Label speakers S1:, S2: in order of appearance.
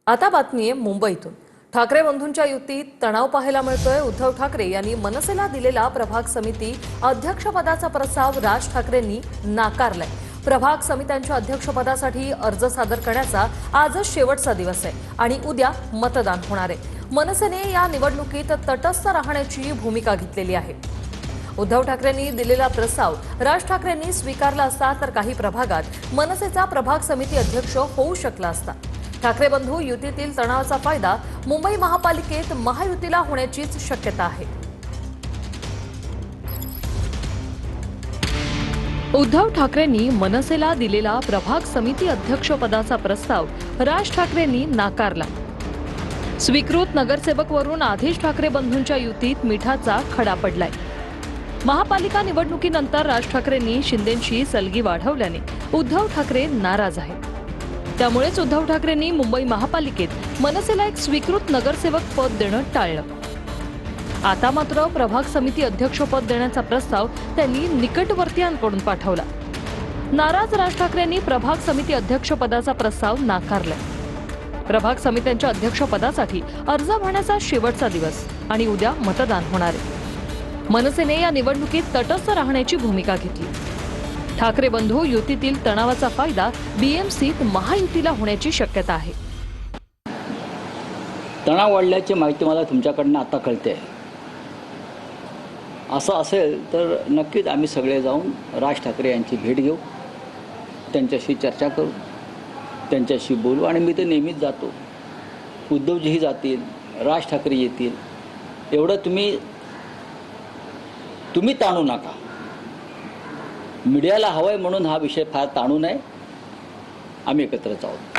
S1: आता बातमी आहे मुंबईतून। ठाकरे बंधूंच्या युतीत तणाव पाहायला मिळतोय। उद्धव ठाकरे यांनी मनसेला दिलेला प्रभाग समिती अध्यक्षपदाचा प्रस्ताव राज ठाकरेंनी नाकारलाय। प्रभाग समित्यांच्या अध्यक्षपदासाठी अर्ज सादर करण्याचा आजच शेवटचा दिवस आहे आणि उद्या मतदान होणार आहे। मनसेने या निवडणुकीत तटस्थ राहण्याची भूमिका घेतलेली आहे। उद्धव ठाकरेंनी दिलेला प्रस्ताव राज ठाकरेंनी स्वीकारला असता तर काही प्रभागात मनसेचा प्रभाग समिती अध्यक्ष होऊ शकला असता। ठाकरे बंधू युतीतील तणावाचा फायदा मुंबई महापालिकेत महायुतीला होण्याचीच शक्यता आहे। उद्धव ठाकरेंनी मनसेला दिलेला प्रभाग समिती अध्यक्षपदाचा प्रस्ताव राज ठाकरेंनी नाकारला। स्वीकृत नगरसेवक वरून आधीच ठाकरे बंधूंच्या युतीत मिठाचा खडा पडलाय। महापालिका निवडणुकीनंतर राज ठाकरेंनी शिंदेंशी सलगी वाढवल्याने उद्धव ठाकरे नाराज आहेत। त्यामुळेच उद्धव ठाकरेंनी मुंबई महापालिकेत मनसेला एक स्वीकृत नगरसेवक पद देणं टाळलं। आता मात्र प्रभाग समिती अध्यक्षपद देण्याचा प्रस्ताव त्यांनी निकटवर्तीयांकडून पाठवला। नाराज राज ठाकरेंनी प्रभाग समिती अध्यक्षपदाचा प्रस्ताव नाकारलाय। प्रभाग समित्यांच्या अध्यक्षपदासाठी अर्ज भरण्याचा शेवटचा दिवस आणि उद्या मतदान होणार आहे। मनसेने या निवडणुकीत तटस्थ राहण्याची भूमिका घेतली। ठाकरे बंधू युतीतील तणावाचा फायदा बीएमसीत महायुतीला होण्याची शक्यता आहे।
S2: तणाव वाढल्याची माहिती मला तुमच्याकडनं आता कळते। असं असेल तर नक्कीच आम्ही सगळे जाऊन राज ठाकरे यांची भेट घेऊ, त्यांच्याशी चर्चा करू, त्यांच्याशी बोलू आणि मी तर नेहमीच जातो। उद्धवजीही जातील, राज ठाकरे येतील, एवढं तुम्ही ताणू नका। मीडियाला हवंय म्हणून हा विषय फार ताणू नये। आम्ही एकत्रच आहोत।